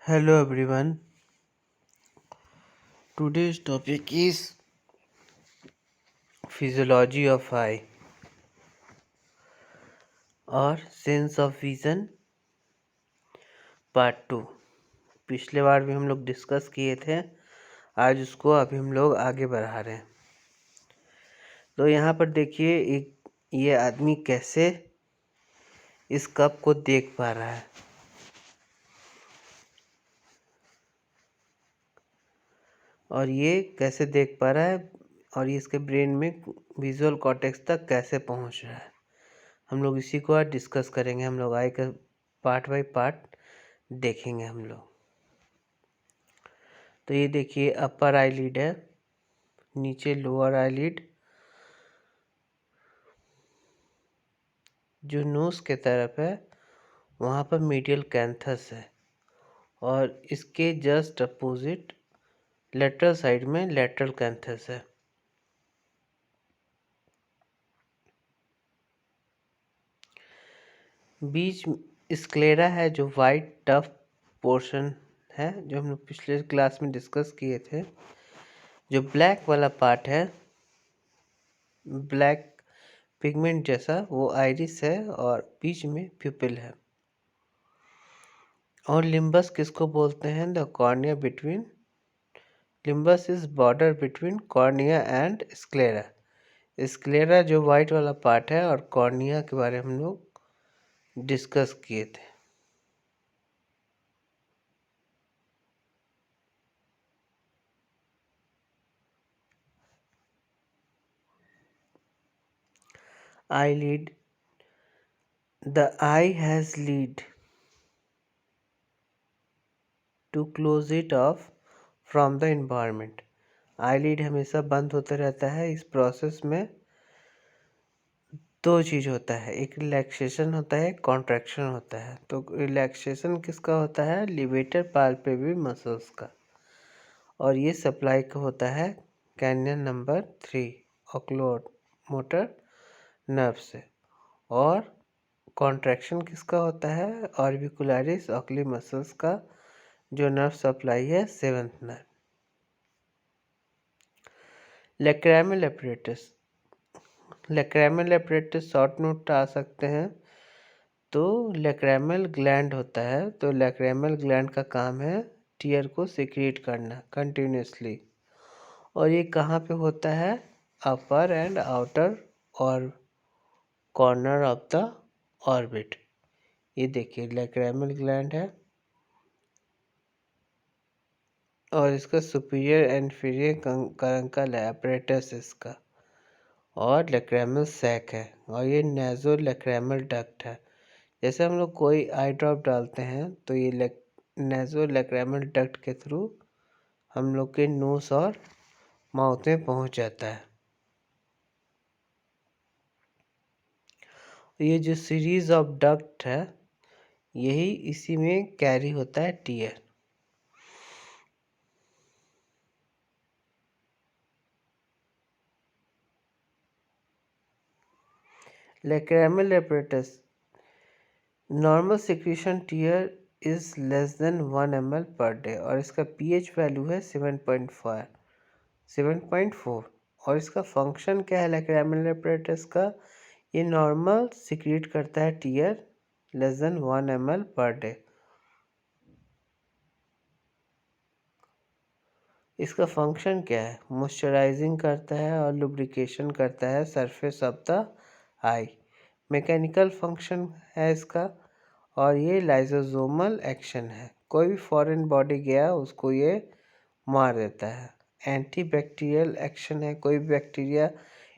Hello everyone. Today's topic is physiology of eye और sense of vision part 2। पिछले बार भी हम लोग डिस्कस किए थे, आज उसको अभी हम लोग आगे बढ़ा रहे हैं। तो यहाँ पर देखिए ये आदमी कैसे इस कप को देख पा रहा है और ये कैसे देख पा रहा है और ये इसके ब्रेन में विजुअल कॉर्टेक्स तक कैसे पहुँच रहा है। हम लोग इसी को आज डिस्कस करेंगे। हम लोग आई का पार्ट बाय पार्ट देखेंगे हम लोग। तो ये देखिए अपर आईलिड है, नीचे लोअर आईलिड, जो नोज के तरफ है वहाँ पर मीडियल कैंथस है और इसके जस्ट अपोजिट लेटरल साइड में लेटरल कैंथस है। बीच स्क्लेरा है जो वाइट टफ पोर्शन है, जो हम लोग पिछले क्लास में डिस्कस किए थे। जो ब्लैक वाला पार्ट है, ब्लैक पिगमेंट जैसा, वो आइरिस है और बीच में प्यूपिल है। और लिम्बस किसको बोलते हैं? The cornea between, limbus is border between cornea and sclera. Sclera जो वाइट वाला पार्ट है और कॉर्निया के बारे में हम लोग डिस्कस किए थे। eyelid, the eye has lid to close it off from the environment। eyelid हमेशा बंद होता रहता है। इस प्रोसेस में दो चीज़ होता है, एक रिलैक्सेशन होता है, कॉन्ट्रैक्शन होता है। तो रिलैक्सेशन किसका होता है? लिवेटर पाल्पेब्रल मसल्स का। और ये सप्लाई का होता है कैनियन नंबर 3 ऑक्लोड मोटर नर्व से। और कॉन्ट्रैक्शन किसका होता है? ऑर्बिकुलरिस ऑक्ली मसल्स का, जो नर्व सप्लाई है 7th nerve. Lacrimal apparatus, lacrimal apparatus short note आ सकते हैं। तो लैक्राइमल ग्लैंड होता है, तो लैक्राइमल ग्लैंड का काम है टीयर को सिक्रीट करना कंटिन्यूसली। और ये कहाँ पे होता है? अपर एंड आउटर और कॉर्नर ऑफ द ऑर्बिट। ये देखिए लैक्राइमल ग्लैंड है और इसका सुपीरियर एंड इंफीरियर करंकल है, अपरेटस इसका। और लैक्राइमल सैक है और ये नेजो लैक्राइमल डक्ट है। जैसे हम लोग कोई आई ड्रॉप डालते हैं तो ये नेजो लैक्राइमल डक्ट के थ्रू हम लोग के नोज और माउथ में पहुंच जाता है। ये जो सीरीज ऑफ डक्ट है, यही इसी में कैरी होता है tear. Lacrimal apparatus, normal secretion tear is less than 1 ml per day और इसका पीएच वैल्यू है 7.4। और इसका फंक्शन क्या है लैक्राइमल apparatus का? ये नॉर्मल सिक्रीट करता है tear less than 1 ml per day. इसका फंक्शन क्या है? मॉइस्चराइजिंग करता है और लुब्रिकेशन करता है surface of the eye. Mechanical function है इसका। और ये लाइसोसोमल एक्शन है। कोई भी फॉरेन बॉडी गया उसको ये मार देता है। एंटी बैक्टीरियल एक्शन है, कोई भी बैक्टीरिया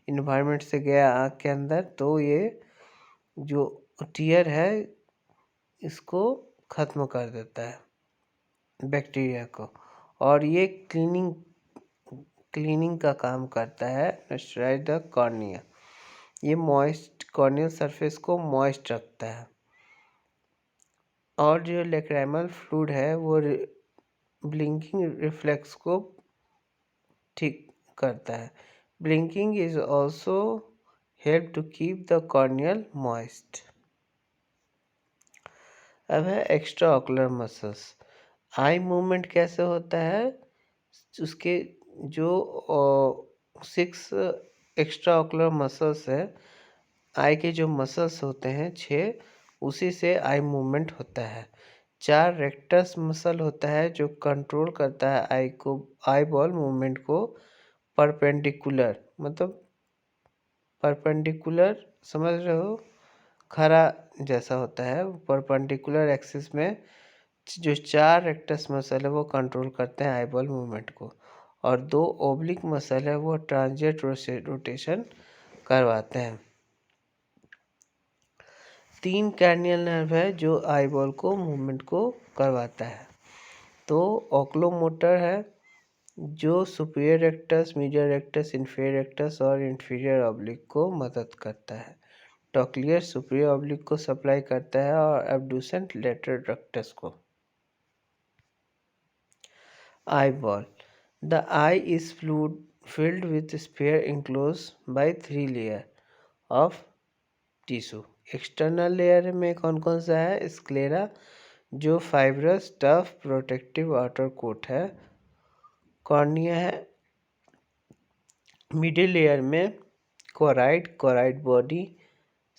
इन्वायरमेंट से गया आँख के अंदर तो ये जो टीयर है इसको ख़त्म कर देता है बैक्टीरिया को। और ये क्लीनिंग का काम करता है, मॉइस्चराइज द कॉर्निया। ये मॉइस्ट कॉर्नियल सरफेस को मॉइस्ट रखता है। और जो लैक्राइमल फ्लूइड है वो ब्लिंकिंग रिफ्लेक्स को ठीक करता है। Blinking is also help to keep the corneal moist. अब है extra ocular muscles. Eye movement कैसे होता है, उसके जो 6 एक्स्ट्रा ऑकुलर मसल्स है, आई के जो मसल्स होते हैं 6, उसी से आई मूवमेंट होता है। 4 रेक्टस मसल होता है जो कंट्रोल करता है आई बॉल मूवमेंट को परपेंडिकुलर, मतलब परपेंडिकुलर समझ रहे हो, खरा जैसा होता है। परपेंडिकुलर एक्सिस में जो 4 रेक्टस मसल है वो कंट्रोल करते हैं आई बॉल मूवमेंट को, और 2 ओब्लिक मसल है वो ट्रांजिएंट रोटेशन करवाते हैं। 3 कैर्नियल नर्व है जो आई बॉल को मूवमेंट को करवाता है। तो ओक्लोमोटर है जो superior rectus, medial rectus, inferior rectus और इंफीरियर ऑब्लिक को मदद करता है। टॉक्लियर सुपीरियर ऑब्लिक को सप्लाई करता है और एब्ड्यूसेंट लेटरल रेक्टस को। Eyeball. The eye is filled with sphere enclosed by 3 layers of tissue. External layer में कौन कौन सा है? स्क्लेरा जो fibrous tough protective outer coat है। कॉर्निया है। मिडिल लेयर में कोराइड बॉडी,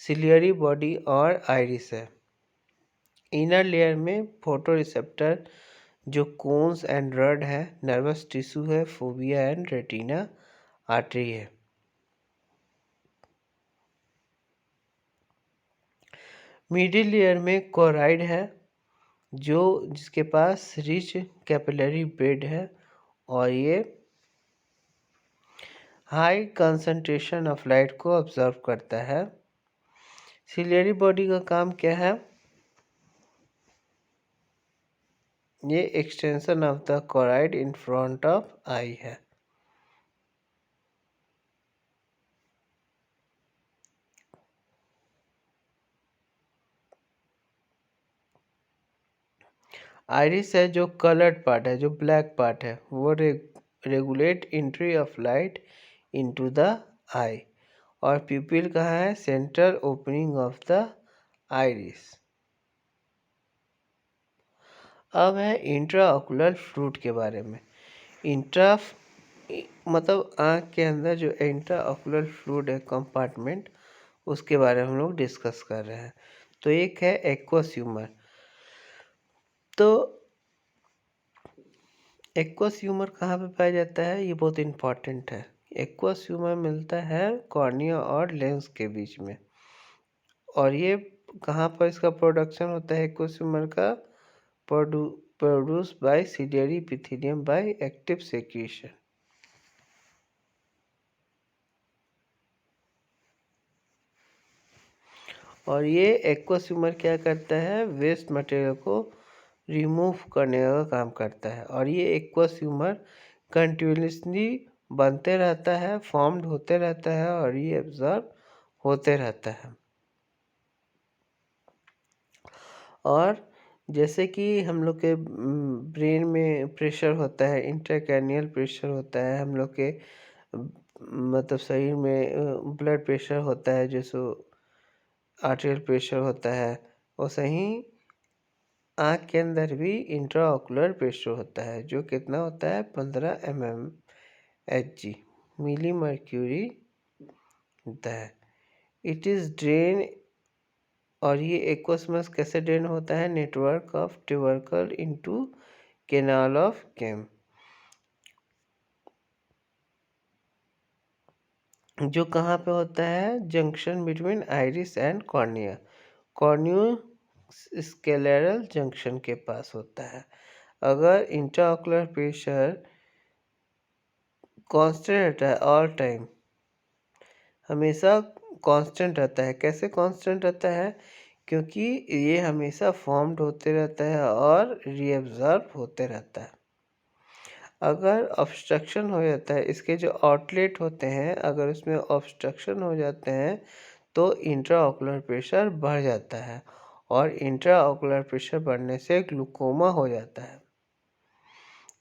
सिलियरी बॉडी और आइरिस है। इनर लेयर में फोटो रिसेप्टर जो कोन्स एंड रड है, नर्वस टिश्यू है, फोबिया एंड रेटिना आर्टरी है। मिडिल लेयर में कोराइड है जिसके पास रिच कैपिलरी बेड है और ये हाई कंसंट्रेशन ऑफ लाइट को ऑब्जर्व करता है। सिलियरी बॉडी का काम क्या है? ये extension of the choroid in front of eye है। आइरिस है जो कलर्ड पार्ट है, जो ब्लैक पार्ट है, वो regulate entry of light into the eye. और प्यूपिल कहाँ है? Central opening of the iris. अब है इंट्राओकुलर फ्लूइड के बारे में। मतलब आँख के अंदर जो इंट्राओकुलर फ्लूइड है कंपार्टमेंट, उसके बारे में हम लोग डिस्कस कर रहे हैं। तो एक है एक्वस ह्यूमर। तो एक्वस ह्यूमर कहाँ पे पाया जाता है? ये बहुत इम्पॉर्टेंट है। एक्वस ह्यूमर मिलता है कॉर्निया और लेंस के बीच में। और ये कहाँ पर इसका प्रोडक्शन होता है एक्वस ह्यूमर का? Produce by ciliary epithelium by active secretion. और ये एक्वस ह्यूमर क्या करता है? वेस्ट मटेरियल को रिमूव करने का काम करता है। और ये एक्वस ह्यूमर कंटिन्यूसली बनते रहता है, फॉर्म्ड होते रहता है और ये एब्जॉर्ब होते रहता है। और जैसे कि हम लोग के ब्रेन में प्रेशर होता है, इंट्राक्रैनियल प्रेशर होता है, हम लोग के मतलब शरीर में ब्लड प्रेशर होता है, जैसे आर्टेरियल प्रेशर होता है, वैसे ही आँख के अंदर भी इंट्राओकुलर प्रेशर होता है, जो कितना होता है? 15 mmHg मिली मर्क्यूरी होता है। It is drain. और ये एक्वस कैसे ड्रेन होता है? Network of tubercle into canal of Schlemm, जो कहाँ पे होता है? Junction between iris and cornea, corneo scleral junction के पास होता है। अगर इंट्राओकुलर प्रेशर कांस्टेंट रहता है ऑल टाइम, हमेशा कांस्टेंट रहता है। कैसे कांस्टेंट रहता है? क्योंकि ये हमेशा फॉर्म्ड होते रहता है और रीअब्जॉर्ब होते रहता है। अगर ऑब्स्ट्रक्शन हो जाता है, इसके जो आउटलेट होते हैं, अगर उसमें ऑब्स्ट्रक्शन हो जाते हैं तो इंट्राओकुलर प्रेशर बढ़ जाता है, और इंट्राओकुलर प्रेशर बढ़ने से ग्लूकोमा हो जाता है।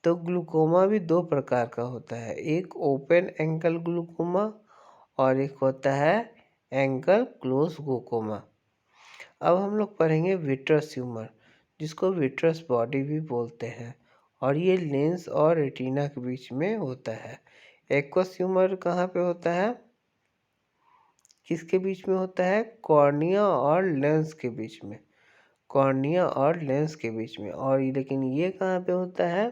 तो ग्लूकोमा भी 2 प्रकार का होता है, एक ओपन एंगल ग्लूकोमा और एक होता है एंगल क्लोज ग्लूकोमा। अब हम लोग पढ़ेंगे विट्रस ह्यूमर। जिसको विट्रस बॉडी भी बोलते हैं, और ये लेंस और रेटिना के बीच में होता है। एक्वस ह्यूमर कहाँ पे होता है? किसके बीच में होता है? कॉर्निया और लेंस के बीच में। कॉर्निया और लेंस के बीच में। और लेकिन ये कहाँ पे होता है?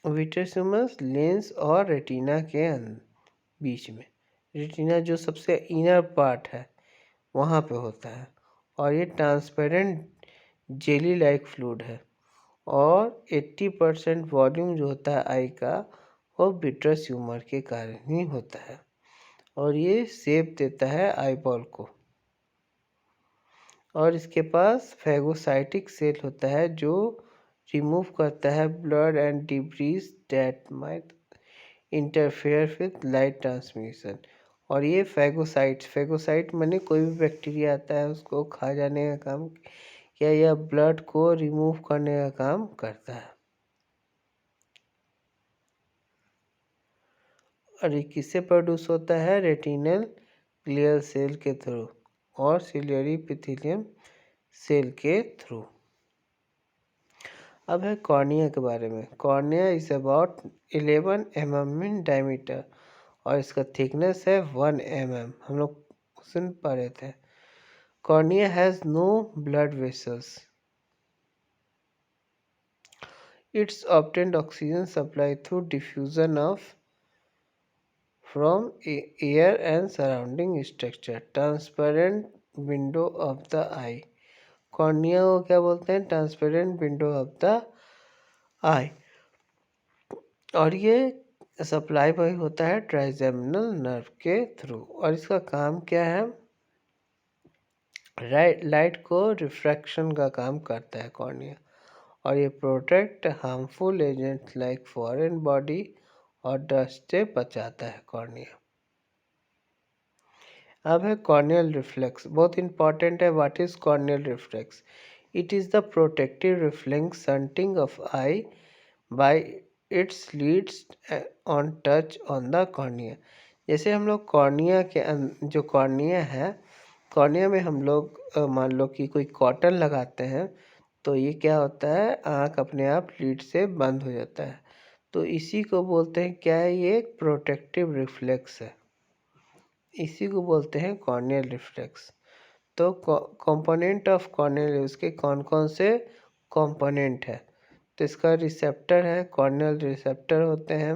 विट्रस ह्यूमर लेंस और रेटिना के बीच में। रेटिना जो सबसे इनर पार्ट है वहाँ पे होता है। और ये ट्रांसपेरेंट जेली लाइक फ्लूइड है। और 80% वॉल्यूम जो होता है आई का वो विट्रस ह्यूमर के कारण ही होता है। और ये शेप देता है आईबॉल को। और इसके पास फैगोसाइटिक सेल होता है जो रिमूव करता है blood and debris that might interfere with light transmission. और ये फैगोसाइट माने कोई भी बैक्टीरिया आता है उसको खा जाने का काम या यह ब्लड को रिमूव करने का काम करता है। और ये किससे प्रोड्यूस होता है? रेटिनल ग्लियल सेल के थ्रू और सिलियरी एपिथेलियम सेल के थ्रू। अब है कॉर्निया के बारे में। Cornea is about 11 mm in diameter और इसका थिकनेस है 1 mm। हम लोग सुन पा रहे थे। Cornea has no blood vessels. It's obtained oxygen supply through diffusion of from air and surrounding structure। Transparent window of the eye. Cornea को क्या बोलते हैं? Transparent window of the eye. और ये सप्लाई बाई होता है ट्राइजेमिनल नर्व के through. और इसका काम क्या है? लाइट को रिफ्रैक्शन का काम करता है कॉर्निया। और ये protect harmful agents like foreign body और डस्ट से बचाता है कॉर्निया। अब है कॉर्नियल रिफ्लेक्स। बहुत इंपॉर्टेंट है। What is corneal reflex? It is the protective reflex shunting of I bye it's Leeds on touch on the cornea. जैसे हम लोग कॉर्निया के जो कॉर्निया है, कॉर्निया में हम लोग मान लो कि कोई कॉटन लगाते हैं तो ये क्या होता है? आँख अपने आप लीड से बंद हो जाता है। तो इसी को बोलते हैं क्या है? ये एक प्रोटेक्टिव रिफ्लेक्स है। इसी को बोलते हैं कॉर्नियल रिफ्लेक्स। तो कंपोनेंट ऑफ कॉर्नियल उसके कौन कौन से कंपोनेंट है? तो इसका रिसेप्टर है, कॉर्नियल रिसेप्टर होते हैं,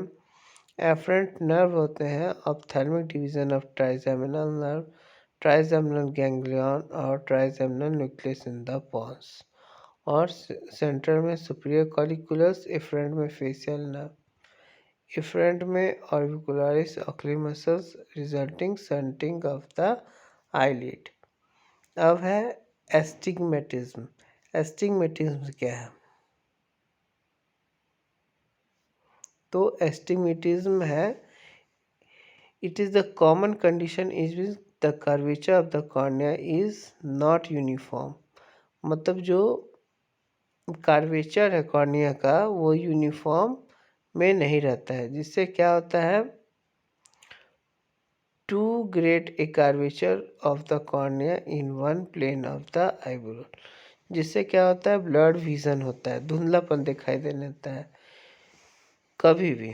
एफरेंट नर्व होते हैं, ophthalmic division of trigeminal nerve, trigeminal ganglion और trigeminal nucleus in the pons. और सेंट्रल में सुपीरियर कॉलिकुलस, इफरेंट में फेशियल नर्व, इफरेंट में orbicularis oculi muscles resulting shunting of the eyelid. अब है एस्टिग्मेटिज्म। एस्टिग्मेटिज्म क्या है? तो एस्टिग्मेटिज्म है it is the common condition is which the curvature of the cornea is not uniform. मतलब जो कर्वेचर है कॉर्निया का वो यूनिफॉर्म में नहीं रहता है, जिससे क्या होता है? Too great a curvature of the cornea in one plane of the eyebrow. जिससे क्या होता है? ब्लड विजन होता है, धुंधलापन दिखाई देने लगता है कभी भी।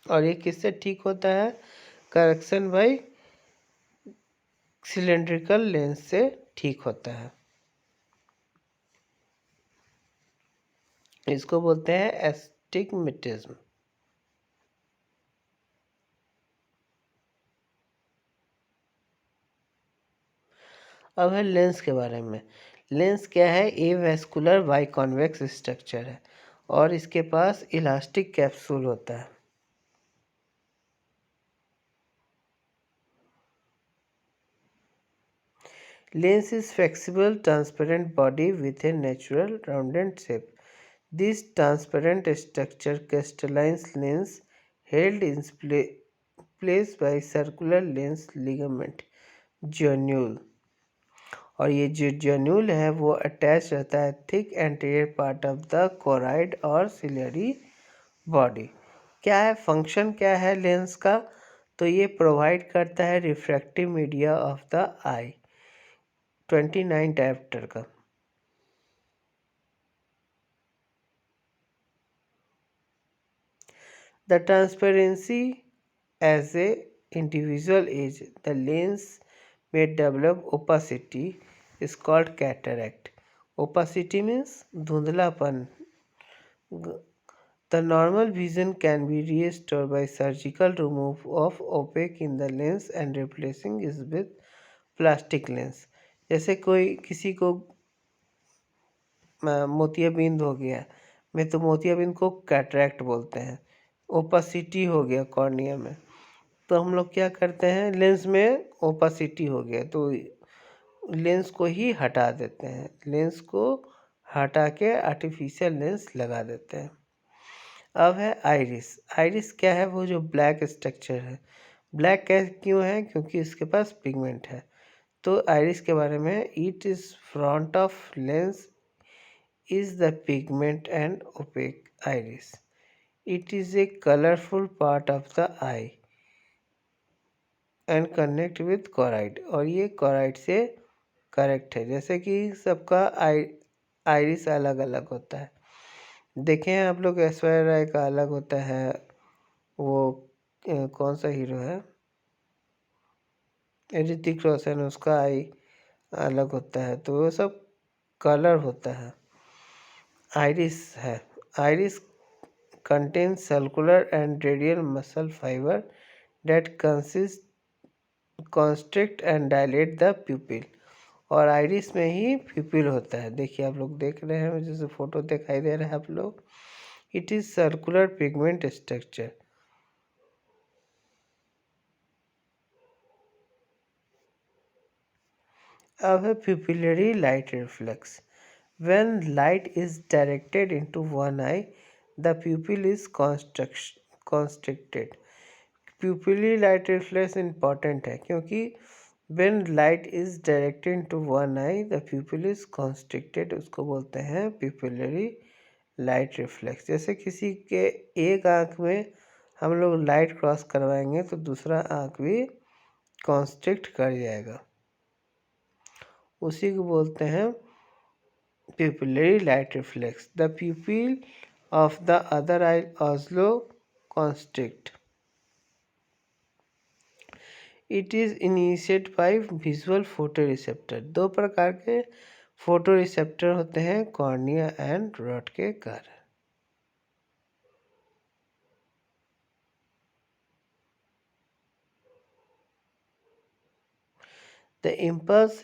और ये किससे ठीक होता है? करेक्शन बाई सिलेंड्रिकल लेंस से ठीक होता है। इसको बोलते हैं एस्टिग्मेटिज्म। अब है लेंस के बारे में। लेंस क्या है? ए वेस्कुलर बाइकॉन्वेक्स स्ट्रक्चर है और इसके पास इलास्टिक कैप्सूल होता है। Lens is flexible, transparent body with a natural rounded shape. This transparent structure crystallines lens held in place by circular lens ligament granule। और ये जो granule है वो अटैच रहता है thick anterior part of the choroid और ciliary body. क्या है फंक्शन? क्या है लेंस का? तो ये प्रोवाइड करता है refractive media of the I 29 dioptre का। The transparency as a individual age, the lens may develop opacity is called cataract. Opacity means धुंधलापन. The normal vision can be restored by surgical removal of opaque in the lens and replacing it with plastic lens. जैसे कोई किसी को मोतियाबिंद हो गया, मैं तो मोतियाबिंद को कैटरैक्ट बोलते हैं, ओपासिटी हो गया कॉर्निया में, तो हम लोग क्या करते हैं, लेंस में ओपासिटी हो गया तो लेंस को ही हटा देते हैं, लेंस को हटा के आर्टिफिशियल लेंस लगा देते हैं। अब है आइरिस। आइरिस क्या है, वो जो ब्लैक स्ट्रक्चर है, ब्लैक क्यों है, क्योंकि इसके पास पिगमेंट है। तो आइरिस के बारे में, it is front of lens is the pigment and opaque iris. It is a colorful part of the eye and connect with choroid, और ये choroid से करेक्ट है। जैसे कि सबका आइरिस अलग अलग होता है। देखें आप लोग, ऐश्वर्या राय का अलग होता है, वो कौन सा हीरो है, ऋतिक रोशन, उसका आई अलग होता है, तो वो सब कलर होता है। आइरिस है, iris contains circular and radial muscle fiber that constrict and dilate the pupil, और आइरिस में ही प्यूपिल होता है। देखिए आप लोग देख रहे हैं, जैसे फोटो दिखाई दे रहा है आप लोग, it is circular pigment structure. अब है pupillary light reflex. When light is directed into one eye, the pupil is constricted. Pupillary light reflex important है, क्योंकि when light is directed into one eye, the pupil is constricted, उसको बोलते हैं pupillary light reflex। जैसे किसी के एक आँख में हम लोग लाइट क्रॉस करवाएंगे तो दूसरा आँख भी कॉन्स्ट्रिक्ट कर जाएगा, उसी को बोलते हैं pupillary light reflex. The pupil of the other eye also constrict. It is initiated by visual photoreceptor. दो प्रकार के फोटोरिसेप्टर होते हैं कॉर्निया एंड रॉड के कारण। The impulse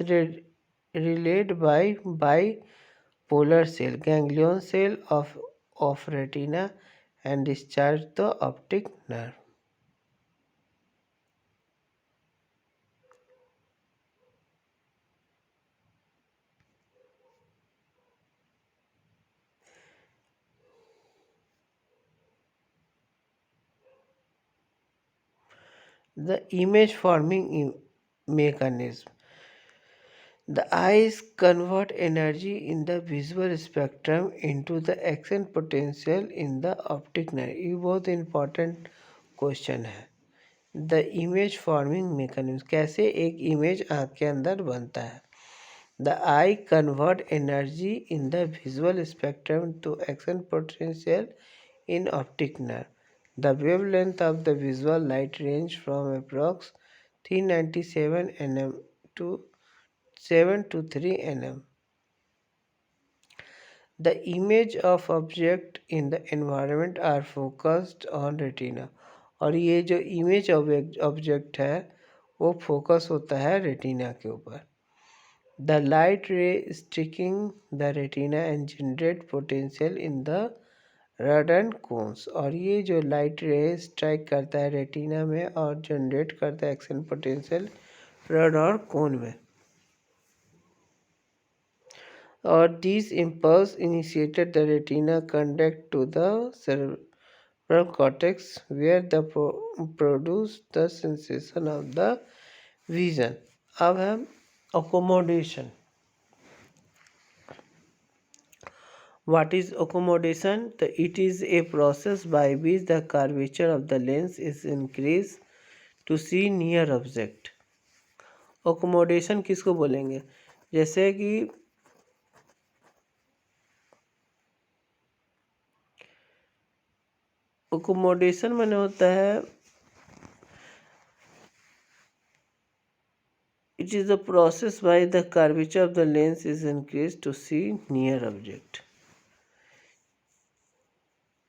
relayed by bipolar cell, ganglion cell of retina and discharge the optic nerve. The image forming mechanism. The eyes convert energy in the visual spectrum into the action potential in the optic nerve. ये बहुत important question है। The image forming mechanism, कैसे एक image आँख के अंदर बनता है। The eye convert energy in the visual spectrum to action potential in optic nerve. The wavelength of the visual light range from approx 397 nm to 7 to 3 nm. The image of object in the environment are focused on retina. और ये जो image object है वो focus होता है retina के ऊपर। The light ray striking the retina and generate potential in the rod and cones, और ये जो लाइट रे स्ट्राइक करता है रेटिना में और जनरेट करता है एक्शन पोटेंशियल रड और कोन में। और this impulse initiated the retina conduct to the cerebral cortex where the produce the sensation of the vision. अब है accommodation. What is accommodation? It is a process by which the curvature of the lens is increased to see near object. Accommodation किसको बोलेंगे? जैसे कि accommodation मैंने होता है it is the process by the curvature of the lens is increased to see near object.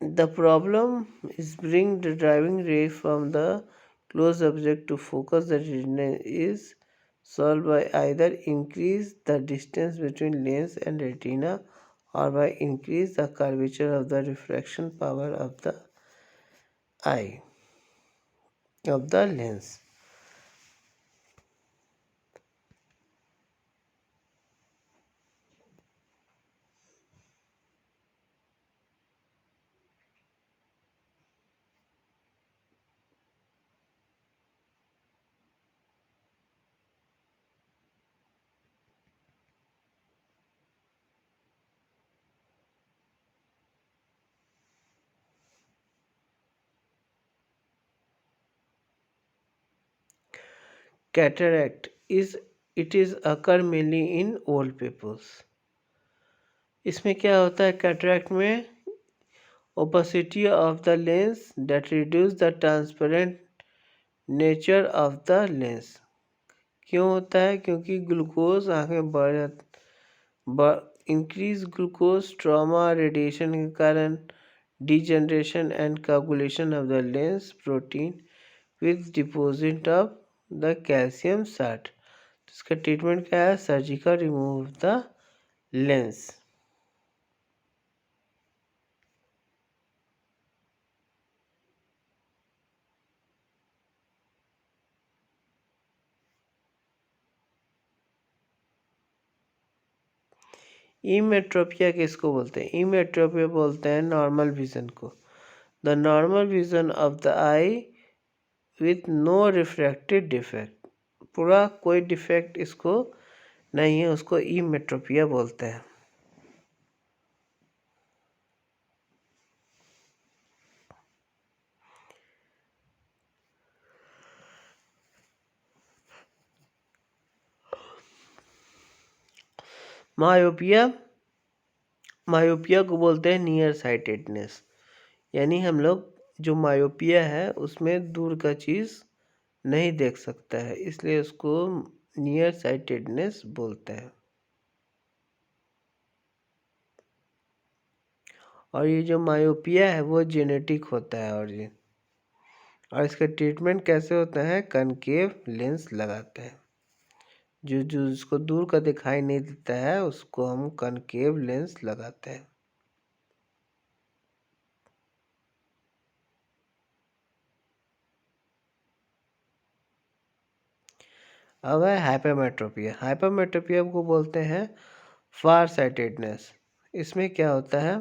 The problem is bring the driving ray from the close object to focus. The retina is solved by either increase the distance between lens and retina or by increase the curvature of the refraction power of the eye of the lens. Cataract is occur mainly in old peoples. इसमें क्या होता है cataract में opacity of the lens that reduce the transparent nature of the lens. क्यों होता है? क्योंकि glucose आँखें इंक्रीज ग्लूकोज ट्रॉमा रेडिएशन के कारण degeneration and coagulation of the lens protein with deposit of the calcium salt. इसका treatment क्या है? Surgical remove the lens. Emmetropia किसको बोलते हैं? इमेट्रोपिया बोलते हैं नॉर्मल विजन को. The normal vision of the eye with no refractive defect. पूरा कोई डिफेक्ट इसको नहीं है, उसको इमेट्रोपिया बोलते हैं. मायोपिया को बोलते हैं नियर साइटेडनेस. यानी हम लोग जो मायोपिया है उसमें दूर का चीज़ नहीं देख सकता है, इसलिए उसको नियर साइटेडनेस बोलते हैं. और ये जो मायोपिया है वो जेनेटिक होता है. और इसका ट्रीटमेंट कैसे होता है? कनकेव लेंस लगाते हैं. जो जिसको दूर का दिखाई नहीं देता है उसको हम कनकेव लेंस लगाते हैं. अब है हाइपरमेट्रोपिया. हाइपरमेट्रोपिया को बोलते हैं फार साइटेडनेस. इसमें क्या होता है?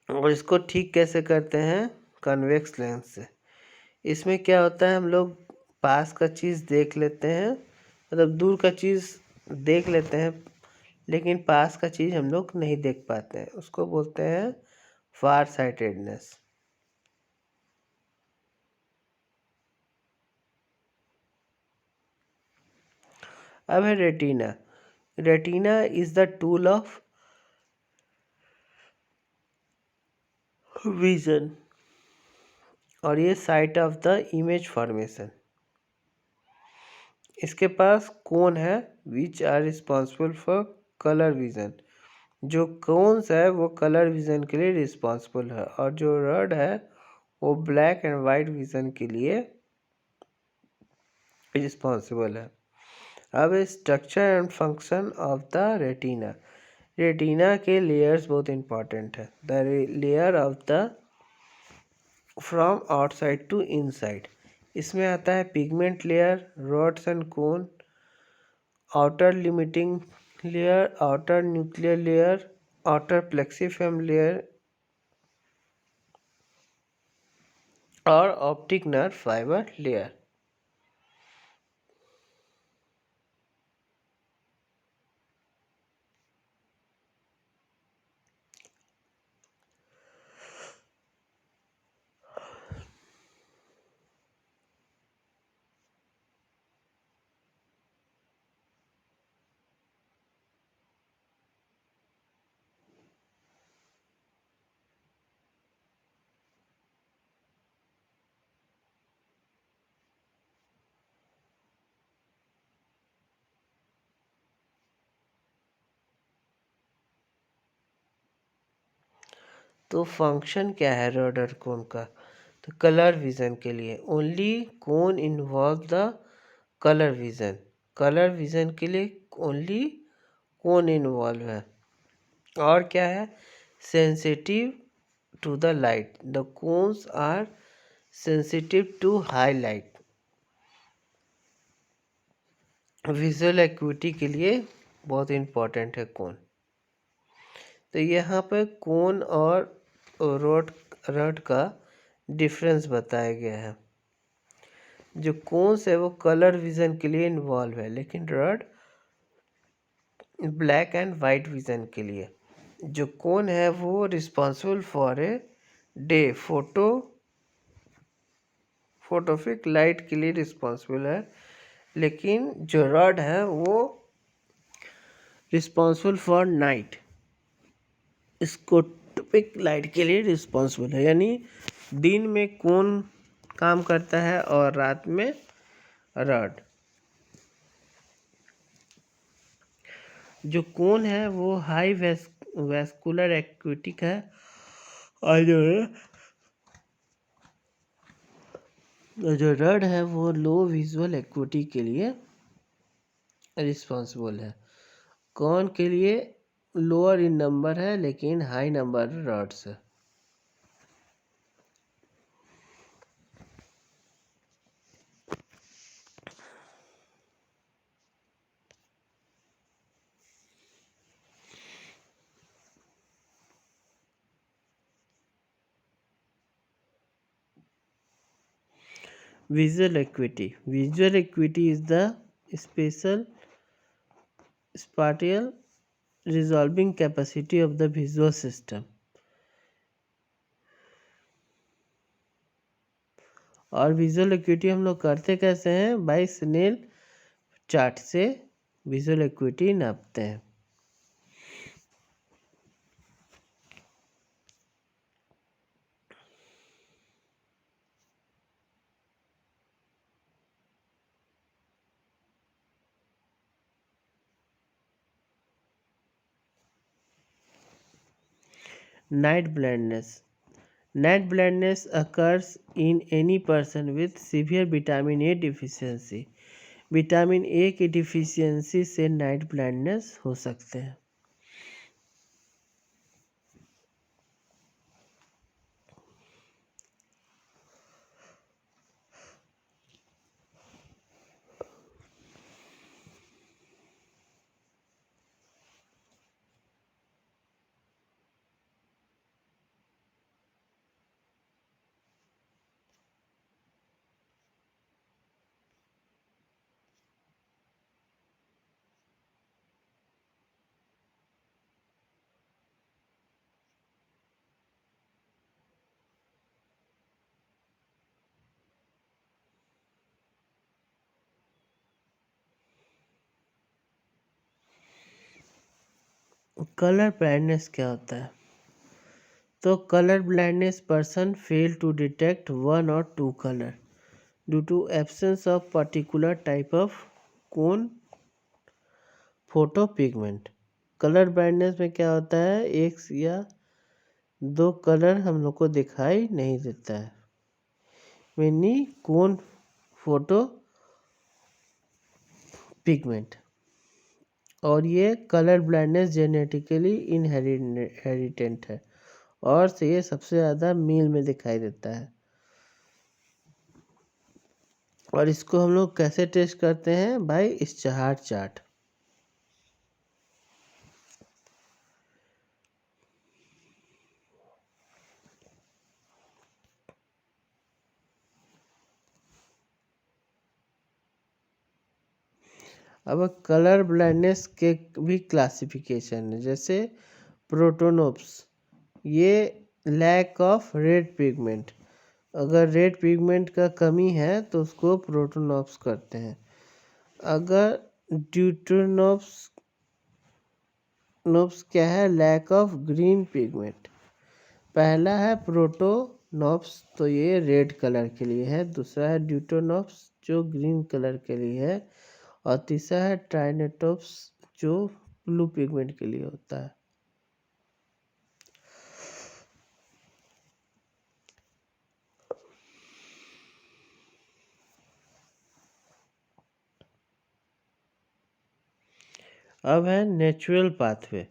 और इसको ठीक कैसे करते हैं? कन्वेक्स लेंस से. इसमें क्या होता है? हम लोग पास का चीज़ देख लेते हैं, मतलब दूर का चीज़ देख लेते हैं, लेकिन पास का चीज़ हम लोग नहीं देख पाते हैं, उसको बोलते हैं फार साइटेडनेस. अब है retina. Retina is the tool of vision और ये site of the image formation. इसके पास कोन है which are responsible for colour vision. जो कोन्स है वो कलर विजन के लिए रिस्पॉन्सिबल है, और जो रड है वो ब्लैक एंड वाइट विजन के लिए रिस्पॉन्सिबल है. अब structure and function of the retina. Retina के लेयर्स बहुत इंपॉर्टेंट है. The layer of the from outside to inside. इसमें आता है pigment layer, rods and cone, outer limiting layer, outer nuclear layer, outer plexiform layer और optic nerve fibre layer. तो function क्या है रॉड और कोन का? तो कलर विज़न के लिए only cone involve the colour vision. Colour vision के लिए ओनली कोन इन्वॉल्व है। और क्या है? Sensitive to the light, the cones are sensitive to high light. Visual acuity के लिए बहुत इम्पोर्टेंट है कोन। तो यहाँ पर कोन और रॉड रॉड का डिफरेंस बताया गया है। जो कोन्स है वो कलर विज़न के लिए इन्वॉल्व है, लेकिन rod black and white vision के लिए। जो कोन है वो responsible for a day photopic light के लिए रिस्पॉन्सिबल है, लेकिन जो रॉड है वो responsible for night scopic light के लिए रिस्पॉन्सिबल है। यानी दिन में कोन काम करता है और रात में रॉड। जो कोन है वो हाई वैस्कुलर एक्टिविटी है और जो रॉड है वो लो विजुअल एक्टिविटी के लिए रिस्पॉन्सिबल है। कोन के लिए लोअर इन नंबर है लेकिन हाई नंबर रॉड्स है। Visual acuity. Visual acuity is the spatial resolving capacity of the visual system. और विजुअल एक्यूटी हम लोग करते कैसे हैं? बाय स्नेल चार्ट से विजुअल एक्यूटी नापते हैं। Night blindness. Night blindness occurs in any person with severe vitamin A deficiency. Vitamin A की डिफिशियंसी से नाइट ब्लाइंडनेस हो सकते हैं। कलर ब्लाइंडनेस क्या होता है? तो colour blindness person fail to detect one और two colour due to absence of particular type of cone photo pigment. Colour blindness में क्या होता है? एक या दो कलर हम लोग को दिखाई नहीं देता है, यानी कोन फोटो पिगमेंट। और ये कलर ब्लाइंडनेस जेनेटिकली इनहेरिटेंट है और ये सबसे ज़्यादा मेल में दिखाई देता है। और इसको हम लोग कैसे टेस्ट करते हैं? By Ishihara chart. अब कलर ब्लाइंडनेस के भी क्लासिफिकेशन है, जैसे प्रोटोनोप्स, ये लैक ऑफ रेड पिगमेंट। अगर रेड पिगमेंट का कमी है तो उसको प्रोटोनोप्स करते हैं। अगर ड्यूटोनोप्स क्या है? Lack of green pigment. पहला है प्रोटोनोप्स, तो ये रेड कलर के लिए है। दूसरा है ड्यूटोनोप्स जो ग्रीन कलर के लिए है। और तीसरा है ट्राइनेटोप्स जो ब्लू पिगमेंट के लिए होता है। अब है natural pathway,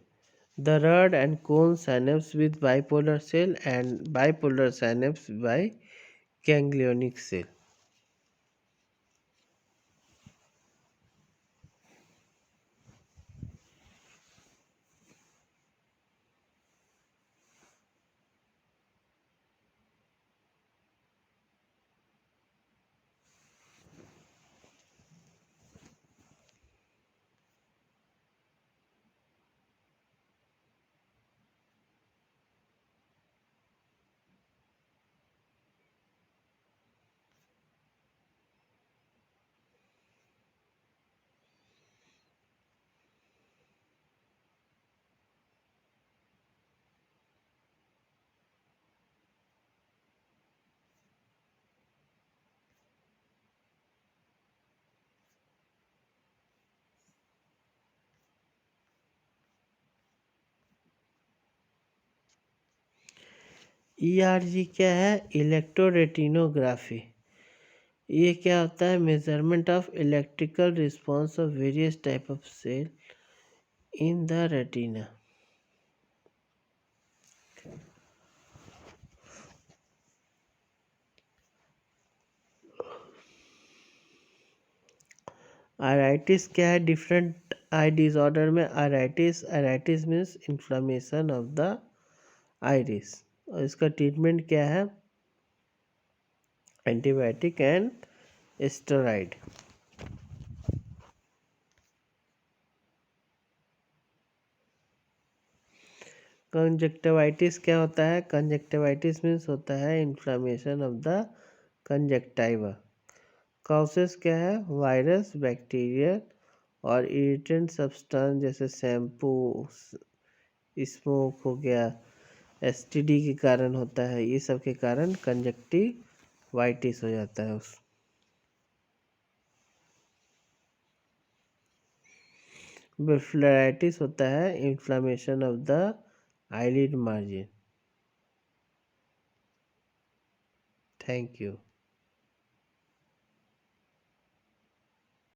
the rod and cone synapse with bipolar cell and bipolar synapse by ganglionic cell. ERG क्या है? इलेक्ट्रोरेटिनोग्राफी। ये क्या होता है? Measurement of electrical response of various type of cell in the retina. Iritis क्या है? Different eye disorder में iritis means inflammation of the iris, और इसका ट्रीटमेंट क्या है? Antibiotic and steroid. कंजक्टिवाइटिस क्या होता है? कंजक्टिवाइटिस मीन्स होता है inflammation of the conjunctiva. Causes क्या है? वायरस, बैक्टीरियल और इरिटेंट सब्सटेंस जैसे शैम्पू, स्मोक हो गया, एसटीडी के कारण होता है। ये सब के कारण कंजक्टिवाइटिस हो जाता है। उस ब्लेफाराइटिस होता है inflammation of the eyelid margin. Thank you.